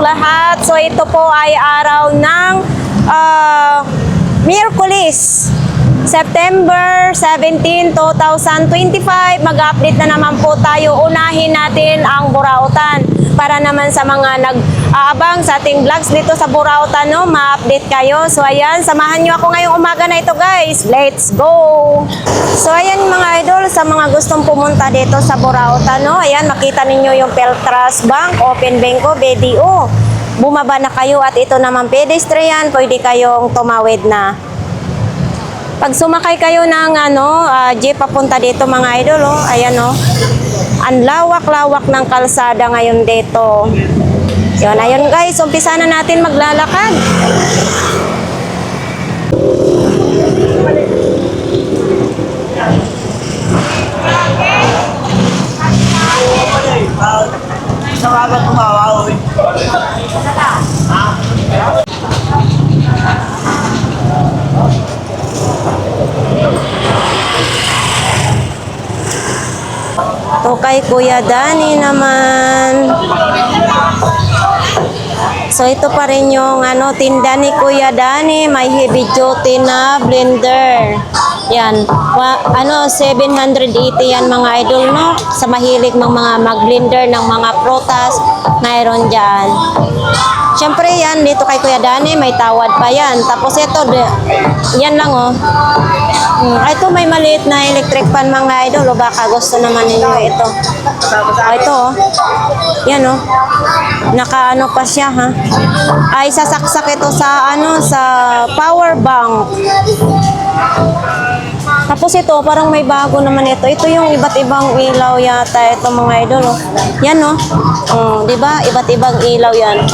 lahat. So ito po ay araw ng Miyerkules, September 17, 2025. Mag-update na naman po tayo. Unahin natin ang Burautan para naman sa mga nag-aabang sa ating vlogs dito sa Burautan, no, ma-update kayo. So ayan, samahan nyo ako ngayong umaga na ito, guys. Let's go! So ayan mga idol, sa mga gustong pumunta dito sa Burautan, no, ayan, makita ninyo yung Peltras Bank, Open Banko, BDO. Bumaba na kayo at ito naman pedestrian, pwede kayong tumawid na. Pag sumakay kayo ng jeep papunta dito mga idol, oh, ayan oh. Ang lawak-lawak ng kalsada ngayon dito. Yun, ayun guys, umpisa na natin maglalakad. To kay Kuya Danny naman. So ito pa rin yung tinda ni Kuya Danny, may heavy duty na blender. Yan. 780 yan mga idol, no? Sa mahilig mga mag-blender ng mga prutas, mayroon diyan. Siyempre yan, dito kay Kuya Danny, may tawad pa yan. Tapos ito, yan lang oh. Ito may maliit na electric fan mga idol, o baka gusto naman ninyo ito. Ito oh. Yan oh. Naka pa siya ha. Ay sasaksak ito sa sa power bank. Tapos ito, parang may bago naman ito. Ito yung iba't ibang ilaw yata ito mga idol. Oh. Yan oh. Di ba? Iba't ibang ilaw yan.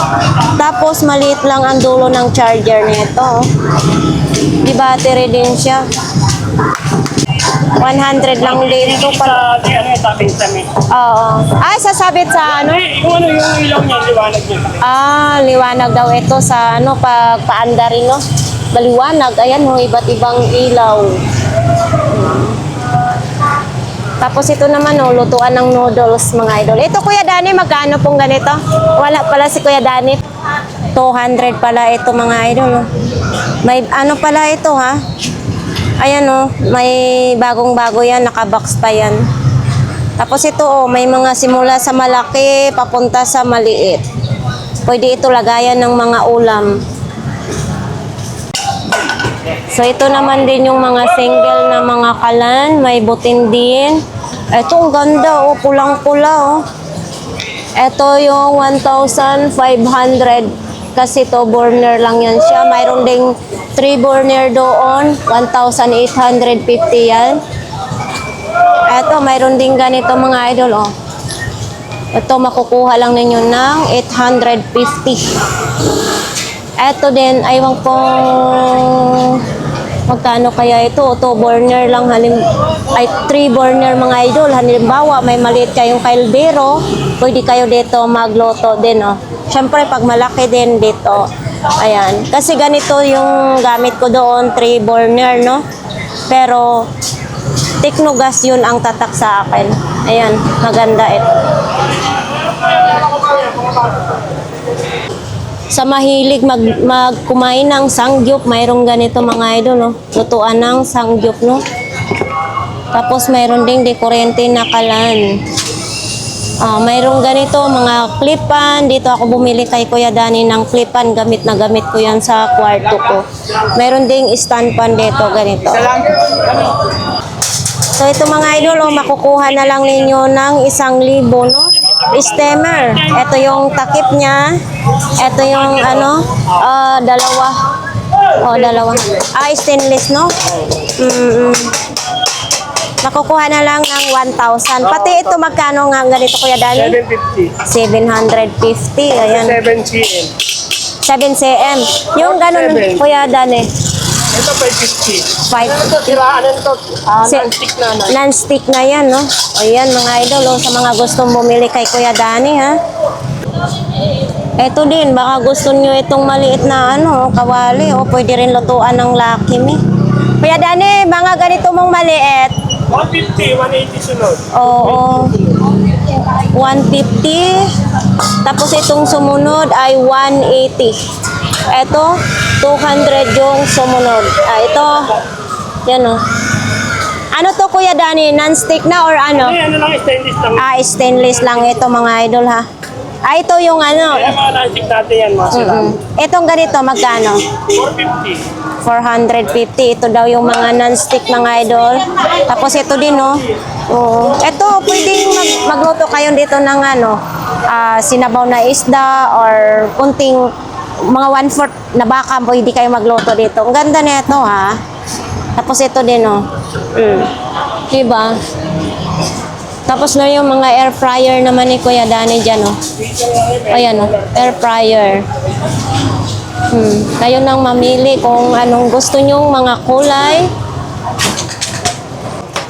Tapos maliit lang ang dulo ng charger nito. Oh. Di battery din siya. 100 lang dito pa. Oo. Ay, sasabit sa Kung ano yung ilaw niya, liwanag niya. Liwanag daw ito sa pag paanda rin, no? Maliwanag. Ayan, iba't ibang ilaw. Tapos ito naman, lutuan ng noodles, mga idol. Ito, Kuya Danny, magkano pong ganito? Wala pala si Kuya Danny. 200 pala ito, mga idol. No? May pala ito, ha? Ayan, may bagong-bago yan. Nakabox pa yan. Tapos ito, may mga simula sa malaki, papunta sa maliit. Pwede ito lagayan ng mga ulam. So ito naman din yung mga single na mga kalan, may butin din. Ito ang ganda, pulang-pula. Ito yung 1,500 kasi to burner lang yan siya. Mayroon ding 3 burner doon, 1,850 yan. Ito, mayroon din ganito mga idol. Ito makukuha lang ninyo ng 850. Ito din, aywan ko magkano kaya ito. 2 burner lang, 3 burner mga idol. Halimbawa, may maliit kayong kaldero, pwede kayo dito magluto din. Siyempre, pag malaki din dito. Ayan. Kasi ganito yung gamit ko doon, 3 burner, no? Pero, Technogas yun ang tatak sa akin. Ayan, maganda ito. Sa mahilig magkumain ng sangyup, mayroong ganito mga idol, no? Lutuan ng sangyup, no? Tapos mayroon ding dekorente na kalan. Mayroong ganito mga clipan. Dito ako bumili kay Kuya Danny ng clipan. Gamit na gamit ko yan sa kwarto ko. Mayroon ding stand pan dito, ganito. So ito mga idol, makukuha na lang ninyo ng 1,000, no? Stemmer. Ito yung takip niya. Ito yung dalawa. Dalawa. Stainless, no? Makukuha na lang ng 1,000. Pati ito magkano nga ganito Kuya Danny? 750. 750. Ayan. 7 cm. 7 cm. Yung ganun Kuya Danny. Ito 550. 550. Siraan ito. Non-stick na. Non-stick na yan, no? Ayan mga idol, sa mga gustong bumili kay Kuya Danny, ha? Ito din, baka gusto nyo itong maliit na kawali, pwede rin lutuan ng Lucky Me. Kuya Danny, mga ganito mong maliit. 150, 180 sunod. Oo. 150. Tapos itong sumunod ay 180. Ito, 200 yung sumunod. Ito, yan o. Ano to Kuya Danny? Non-stick na or ano? Ano lang, stainless lang. Stainless lang ito mga idol ha. Ito yung ano. Kaya mga non-stick natin yan, mga sila. Itong ganito, magkano? 450. 450. Ito daw yung mga non-stick mga idol. Tapos ito din, no? Oo. Ito, pwedeng magluto kayo dito ng ano, sinabaw na isda or kunting mga 1/4 na baka pwede kayo magluto dito. Ang ganda nito ha. Tapos ito din, no? Diba? Tapos na yung mga air fryer naman ni Kuya Danny dyan, no? Ayan, no? Air fryer. Kayo nang mamili kung anong gusto nyong mga kulay.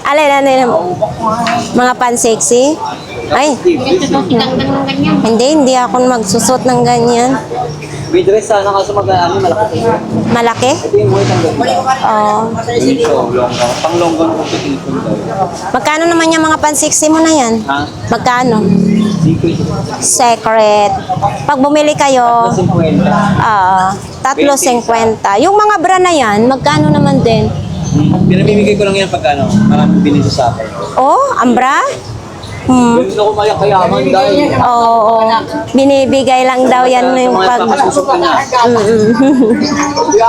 Alin. Mga pan-sexy. Ay, hindi ako magsusot ng ganyan. May dress sana kaso magkano malaki. Malaki? Ito yung buhay ng ganda. Oo. Dito, longga. Pang longga ng competition daw. Magkano naman yung mga pan-sexy mo na yan? Ha? Magkano? Secret. Secret. Pag bumili kayo, 50. 3.50. Yung mga bra na yan, magkano naman din? Pinamimigay ko lang yan pag ano, maraming binili sa akin. Oh, ang bra? Ganun ako mayaman dahil. Oo. Binibigay lang daw yan yung mga pag... nagpapasusok ka na.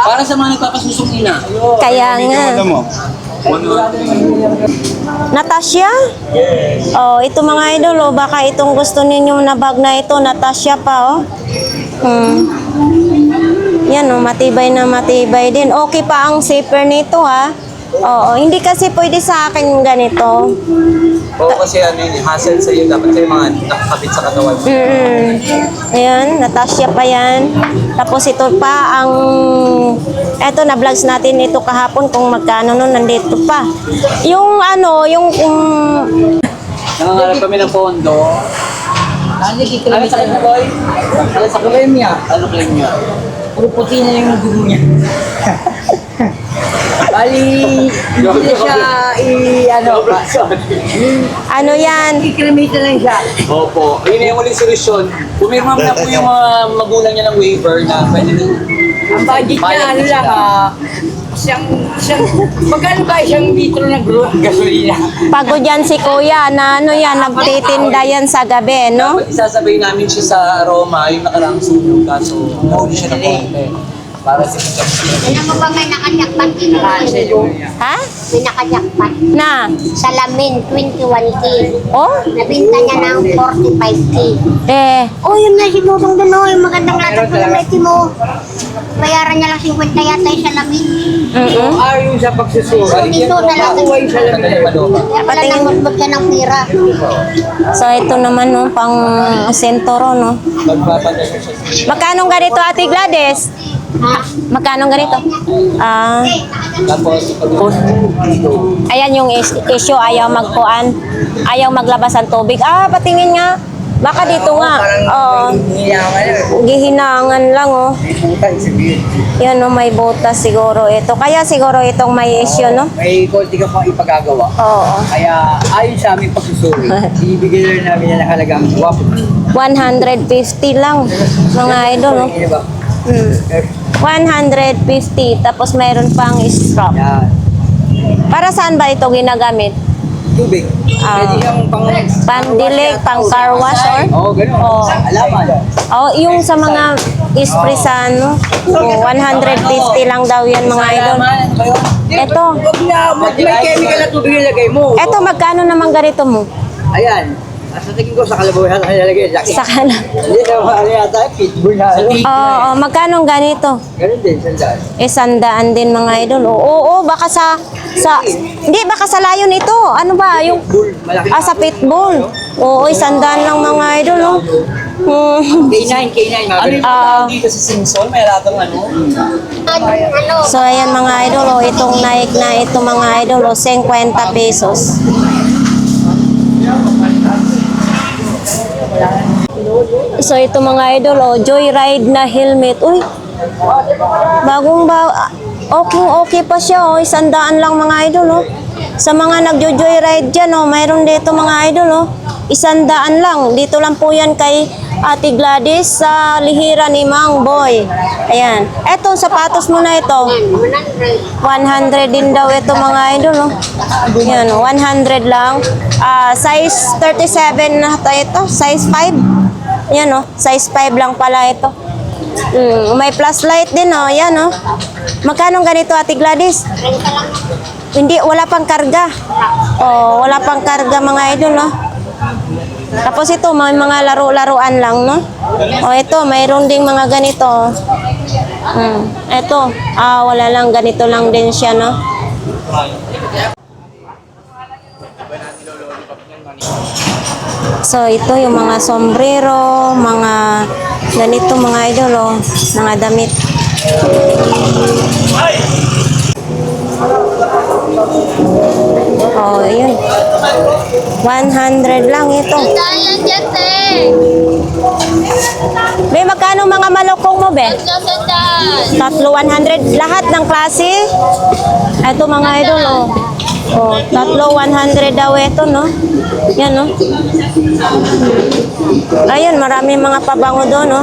Para sa mga nagpapasusok ina. Kaya nga. Natasha? Oh, ito mga idol, oh, baka itong gusto ninyo na bag na ito, Natasha pa, oh. Yan, oh, matibay na matibay din. Okay pa ang zipper nito, ha? Oo, hindi kasi pwede sa akin ganito. Oo kasi ano yun, hassle sa iyo. Dapat kayo mga nakakabit sa katawan. Ayan, Natasha pa yan. Tapos ito pa ang... Eto, na-vlogs natin ito kahapon kung magkano nun, nandito pa. Yung ano, yung... Nangangarap kami ng pondo. Ano sa kanya, boy? Ano sa claim niya? Ano claim niya? Puro puti na yung dugo niya. Bali, hindi na siya Ano yan? i-cremate na lang siya. Opo. Yun na yung uling solusyon. Pumirma na po yung mga magulang niya ng waiver na pwede na. Ang budget niya, ano lang, siyang, magkano ba isang litro ng gasolina? Pagod yan si Kuya na ano yan, nagtitinda yan sa gabi, no? Dapat isasabay namin siya sa Roma, yung nakaraang sunog, kaso nahuli siya ng konti. Para sa Alam mo ba may nakajakpat? Ha? May nakajakpat. Na? Salamin, 21K. Oh? Nabinta niya ng 45K. Oh, Yun na sigurong doon, yung magandang lahat ng lalaki mo. Bayaran niya lang 50 yata yung salamin. Yung sa pagsusuko. So, dito na lang. Makuha yung salamin. Kaya pala nangutbot ka ng pira. So, ito naman, no, pang sentoro, no? Magpapadala siya. Magkano ganito, Ate Gladys? Ha? Magkano ganito? Tapos, Ayan yung issue, ayaw magkuan, ayaw maglabas ang tubig. Patingin nga. Baka dito nga. Gihinangan lang, oh. Yan, oh, may butas siguro ito. Kaya siguro itong may issue, no? May konti ka pang ipagagawa. Oo. Kaya ayon sa aming pagsusuri, ibigay na namin na nakalagang 150 lang, mga idol, no? Ano ba? 150, tapos mayroon pang strap. Yan. Para saan ba ito ginagamit? Tubig. Pwede yung Pandilig, pang car wash, or? Oo, ganun. Oo. Alaman. Oh, yung sa mga espresan, no? 150 lang daw yan, mga idol. Ito. Huwag na, may chemical na tubig ilagay mo. Ito, magkano naman ganito mo? Ayan. Sa tingin ko sa kalabaw yata nilalagay. Laki. Sa kanan. Hindi na ano yata, pitbull na ano. Oo, magkano ganito? Ganun din, sandaan. 100 din, mga idol. Oo, baka hindi, baka sa layon ito. Ano ba? Yung, Bull, malaki. sa pitbull. Oo, 100 lang, mga idol, no? K9. Ano yung dito sa Simpson, may alatang ano. Ano? So, ayan, mga idol, itong Nike na ito, mga idol, 50 pesos. So, ito mga idol, Joyride na helmet. Uy, bagong okay pa siya, 100 lang, mga idol, Sa mga nagjo-joyride dyan, mayroon dito, mga idol, 100 lang. Dito lang po yan kay Ate Gladys sa lihira ni Mang Boy. Ayan. Eto, sapatos mo na ito. 100 din daw ito mga idol. Oh. Yan, 100 lang. Size 37 na ito. Size 5. Yan oh, size 5 lang pala ito. May plus light din oh. Yan oh. Magkano ganito Ate Gladys? Hindi, wala pang karga. Oh, wala pang karga mga idol oh. Tapos ito, may mga laro-laruan lang, no? O ito, mayroon ding mga ganito. Ito, wala lang, ganito lang din siya, no? So, ito yung mga sombrero, mga ganito, mga idol, oh, mga damit. Oh, yun. 100 lang ito. Dayan dyan, te. Be, magkano mga malukong mo, be? Sandaan. Tatlo 100 lahat ng klase. Ito mga idol, oh. Oh, tatlo 100 daw ito, no? Yan, no? Ayun, marami mga pabango doon, no?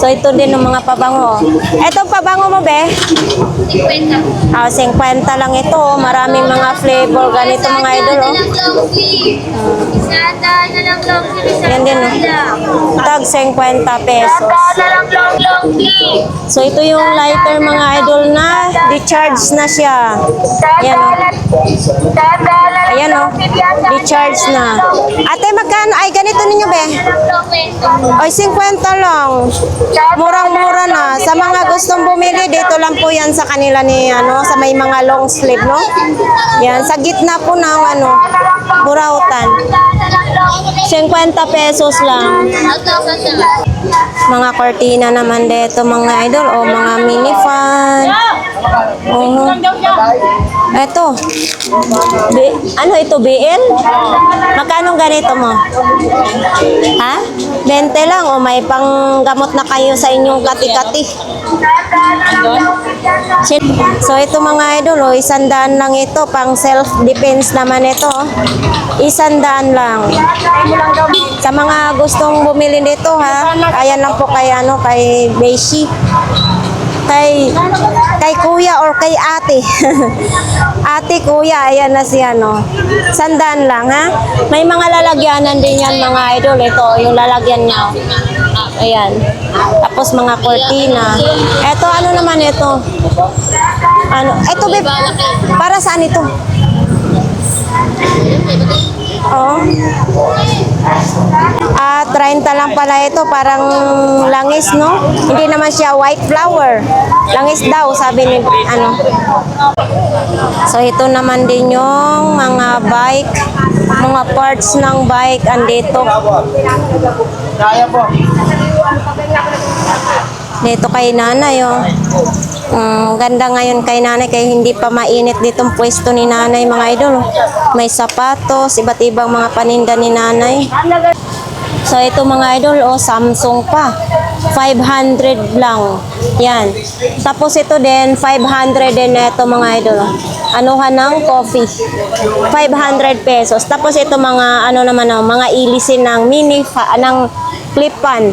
So, ito din ng mga pabango, oh. Etong pabango mo, be? 50. 50 lang ito, oh. Maraming mga flavor, ganito mga idol, oh. Sandaan na lang long sleeve. Yan din, no? Tag 50 pesos. Na lang long sleeve. So, ito yung lighter mga idol na di-charge na siya. Yan, oh. Ayan, oh. Di-charge na. Ate, magkano? Ay, ganito ninyo, be? Ay, 50 lang. Murang-mura na. Sa mga gustong bumili, dito lang po yan sa kanila ni, sa may mga long sleeve, no? Yan, sa gitna po ng, Burautan. 50 pesos lang. Mga kortina naman dito, mga idol, o mga mini fan. Eto. Ano ito, BL? Magkano ganito mo? Ha? 20 lang, o may panggamot na kayo sa inyong kati-kati. So ito mga idol, 100 lang ito, pang self-defense naman ito. 100 lang. Sa mga gustong bumili nito ha, ayan lang po kay kay Beshi. Kay kuya or kay ate. Ate, kuya, ayan na si 100 lang ha. May mga lalagyanan din yan mga idol. Ito, yung lalagyan niya. Ayan. Tapos mga cortina. Ito, ano naman ito? Ito, para saan ito? Oh. 30 lang pala ito, parang langis, no? Hindi naman siya white flower. Langis daw, sabi ni So, ito naman din yung mga bike, mga parts ng bike andito. Dito kay nanay, oh. Ganda ngayon kay nanay kaya hindi pa mainit ditong pwesto ni nanay mga idol. May sapatos, iba't ibang mga paninda ni nanay. So ito mga idol, Samsung pa. 500 lang. Yan. Tapos ito din, 500 din ito mga idol. Anuhan ng coffee. 500 pesos. Tapos ito mga mga ilisin ng ng clip pan.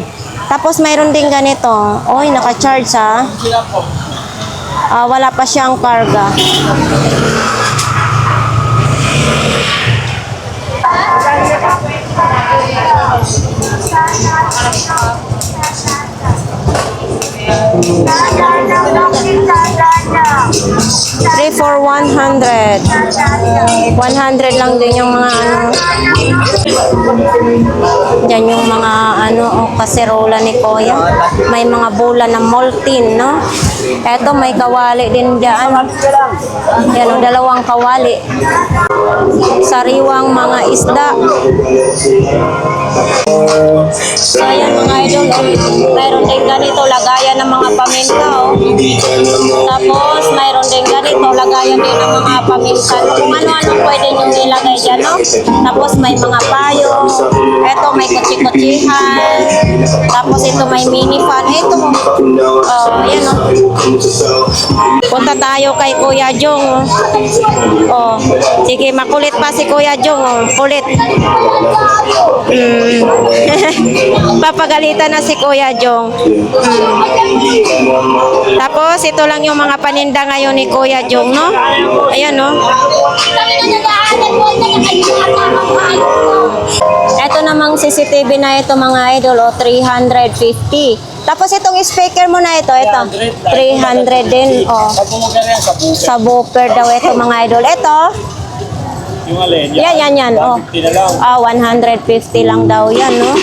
Tapos mayroon din ganito. Oy, naka-charge ha. Wala pa siyang karga. Three for 100. 100 lang din yung mga Diyan yung mga kaserola ni Kuya. May mga bola na molten, no? Eto may kawali din diyan. Yan, dalawang kawali. Sariwang mga isda. So ayan mga idol, mayroon din ganito lagayan ng mga paminta, oh. Tapos mayroon din ganito lagayan din ng mga paminta. Kung ano-ano pwede nyo nilagay dyan, no? Tapos may mga payo. Eto may kutsi-kutsihan. Tapos ito may mini fan. Ito, yan, no? Punta tayo kay Kuya Jong. Oh. Sige, makulit pa si Kuya Jong. Oh. Kulit. Papagalitan na si Kuya Jong. Tapos, ito lang yung mga paninda ngayon ni Kuya Jong, no? Ayan, no? Ito namang CCTV na ito, mga idol, oh, 350. Tapos itong speaker mo na ito, 300 din, oh. Sa booper daw ito, mga idol. Ito, Yung alin, yan, oh. 50 na lang. 150 lang daw yan, no?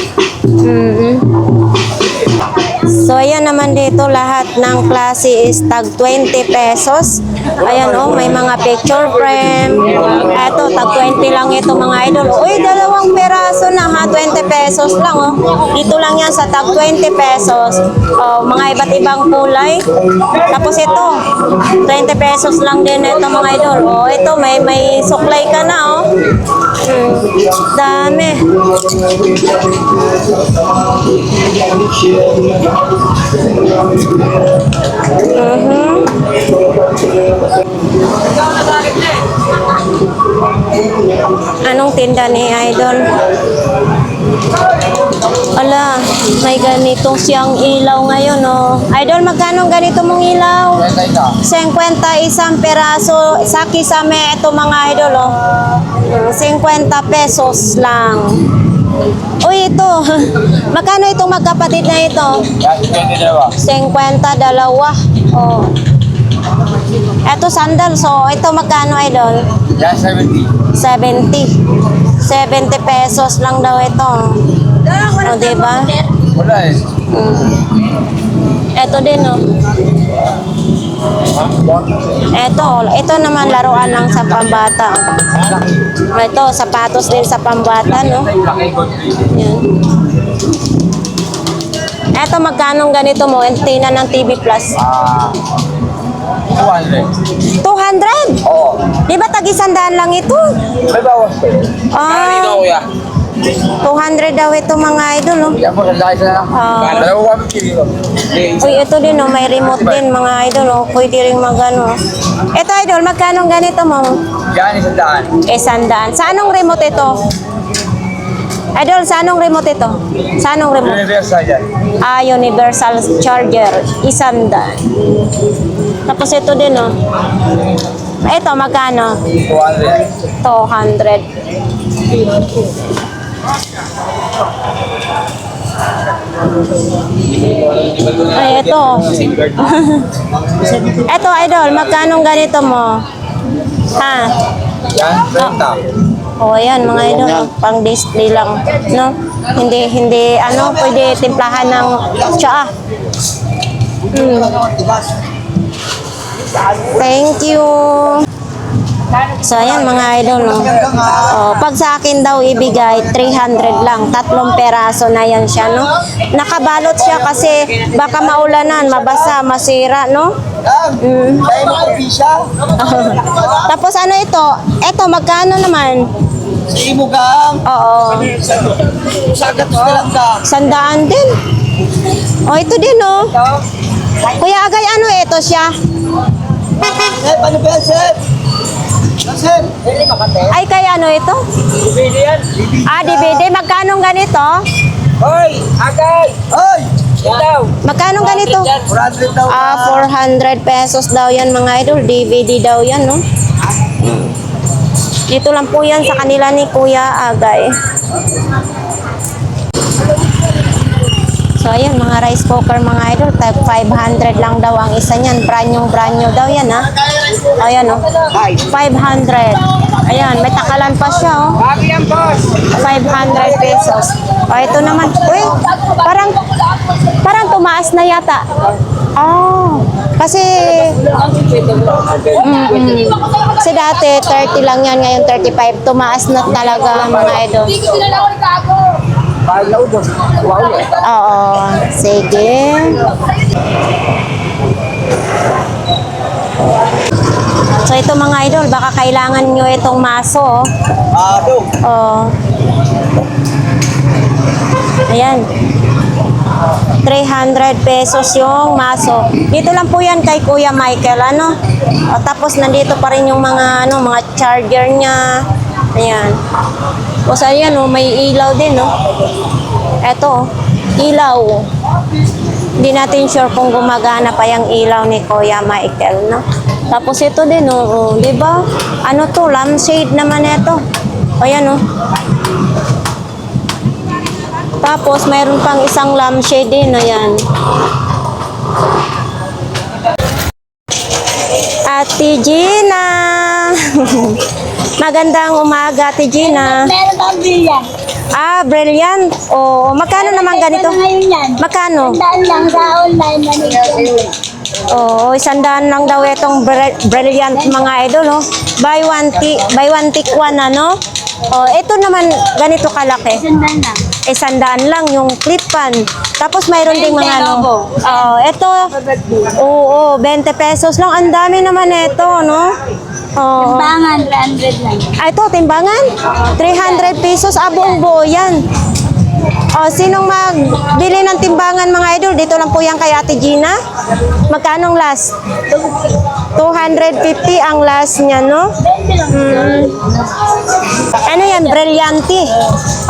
So, ayan naman dito, lahat ng klase is tag 20 pesos. Ayan, oh, may mga picture frame. Eto, tag 20 lang ito, mga idol. Uy, dalawang peraso na, ha? 20 pesos lang, oh. Dito lang yan sa tag 20 pesos. Oh, mga iba't ibang kulay. Tapos ito, 20 pesos lang din ito, mga idol. Oh, ito, may suklay ka na, oh. Dami. Anong tinda ni Idol? Ala, may ganitong siyang ilaw ngayon, oh. Idol, magkano ganito mong ilaw? 50 isang peraso. Sa kisame ito, mga idol, oh. 50 pesos lang. Uy, ito. Magkano itong magkapatid na ito? 50 dalawa. Oh. Ito sandal. So, ito magkano, idol? 70 pesos lang daw ito. O, diba? Wala eh. Ito din, oh. Ito naman laruan lang sa pambata. Ito, sapatos din sa pambata, no? Yan. Ito, magkano ganito mo? Antena ng TV Plus. 200. 200? Oo. Di ba tag-100 lang ito? May bawas pa eh. Ah, 200 daw ito, mga idol, no? Yan po, sandali sa lang. Dalawa kami kilo. Uy, ito din, no? May remote din, mga idol, no? Pwede rin magano. Ito, idol, magkano ganito mo? Yan, 100. 100. Sa anong remote ito? Idol, sa anong remote ito? Sa anong remote? Universal yan. Universal charger, 100. Tapos ito din, no? Ito, magkano? 200. 200. Ay, ito. Ito, idol, magkano ganito mo? Ha? Yan, 30. O, ayan, mga idol, pang display lang, no? Hindi, ano, pwede timplahan ng tsaa. Thank you. So, ayan, mga idol, no? O, pag sa akin daw ibigay, 300 lang. 3 peraso na yan siya, no? Nakabalot siya kasi baka maulanan, mabasa, masira, no? Kaya makapisa. Tapos ano ito? Ito, magkano naman? Sa imugang. Oo. Sagat na lang ka. 100 din. O, ito din, no? Kuya Agay, ano ito siya? Sir, paano ba yan, sir? Sir. Ay, kaya ano ito? DVD. Magkano ganito? Hoy, Agay! Hoy! Ikaw! Magkano ganito? 400 daw. 400 pesos daw yan, mga idol. DVD daw yan, no? Dito lang po yan sa kanila ni Kuya Agay. So, ayan, mga rice cooker, mga idol. Type 500 lang daw ang isa niyan. Brand new daw yan, ha? Ayan, oh. 500. Ayan, may takalan pa siya, oh. Bago yan, boss! 500 pesos. O, ito naman. Uy, parang tumaas na yata. Kasi kasi dati 30 lang yan, ngayon 35. Tumaas na talaga, mga idol. Oo, sige. So ito, mga idol, baka kailangan nyo itong maso, oh. Ado. Oh. Ayan. 300 pesos yung maso. Dito lang po yan kay Kuya Michael, ano? O, tapos nandito pa rin yung mga, ano, mga charger niya. Ayan. Tapos ayan, oh, may ilaw din, no? Eto, ilaw. Hindi natin sure kung gumagana pa yung ilaw ni Kuya Michael, no? Tapos ito din, oh, di ba? Ano to, lampshade naman ito. Ayan, oh. Tapos mayroon pang isang lampshade din, ayan. Ate Gina. Magandang umaga, Ate Gina. Meron kang bilyan. Ah, brilliant. Oh, magkano naman ganito? Ngayon yan. Magkano? Tandaan lang sa online na nito. Oo, 100 lang daw itong brilliant mga idol, no? Buy one take one, ano? Oh, ito naman ganito kalaki. Tandaan lang. 100 lang yung clip pan. Tapos mayroon ding mga ano. Ito. Oo, 20 pesos lang. Ang dami naman ito, no? Oh. Timbangan, 300 lang. Ah, ito, timbangan? 300 pesos. Ah, buong buo yan. Oh, sinong magbili ng timbangan mga idol? Dito lang po yan kay Ate Gina. Magkano ang last? 250 ang last niya, no? Ano yan? Brilliante.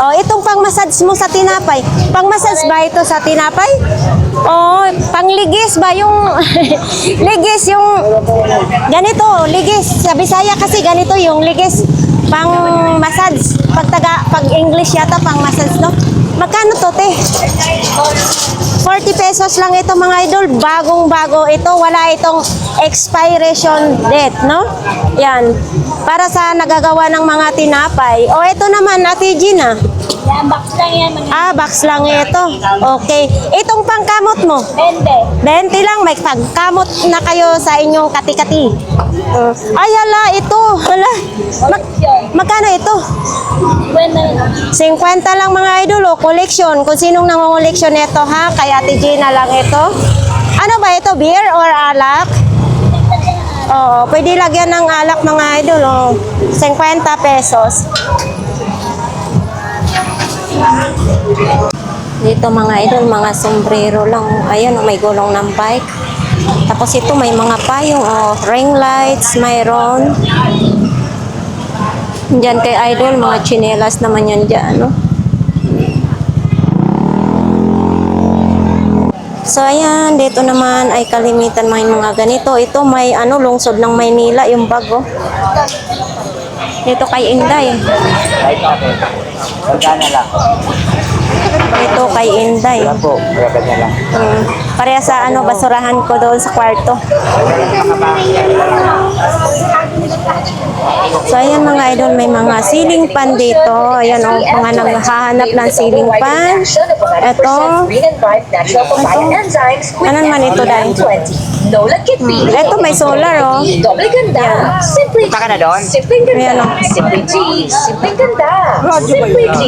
Oh, itong pang-massage mo sa tinapay. Pang-massage ba ito sa tinapay? Oh, pang-ligis ba yung ligis yung ganito, ligis. Sa Bisaya kasi ganito yung ligis. Pang-massage. Pag English yata pang-massage, no? Magkano to, te? 40 pesos lang ito mga idol. Bagong-bago ito. Wala itong expiration date, no? Yan. Para sa nagagawa ng mga tinapay. O, ito naman, Ate Gina. Yan, box lang yan. Ah, box lang ito. Okay. Itong pangkamot mo? 20. 20 lang. May pangkamot na kayo sa inyong kati-kati. Ay, ala, ito. Hala. Magkano ito? 50 lang mga idol, oh, collection. Kung sinong nangungoleksyon nito, ha? Kay Ate Gina lang ito. Ano ba ito? Beer or alak? Oo, pwede lagyan ng alak mga idol, oh. 50 pesos. Dito mga idol, mga sombrero lang. Ayan, oh, may gulong ng bike. Tapos ito may mga payong, oh, ring lights, mayroon. Diyan kay idol, mga chinelas naman yan dyan, no? So, ayan, dito naman ay kalimitan may mga ganito. Ito may, ano, lungsod ng Maynila, yung bag, oh. Dito kay Inday. Magkano lang? Ito kay Inday. Po, ganyan lang. Pareha sa, ano, basurahan ko doon sa kwarto. So, ayan mga idol, may mga ceiling fan dito. Ayan, oh, mga naghahanap ng ceiling fan. Ito. Ano naman ito, dahil? Ito, may solar, oh. Doble ganda. Simply Punta ka na doon? Simply Ayan, ganda. oh. Simply G. Simply ganda. Simply G.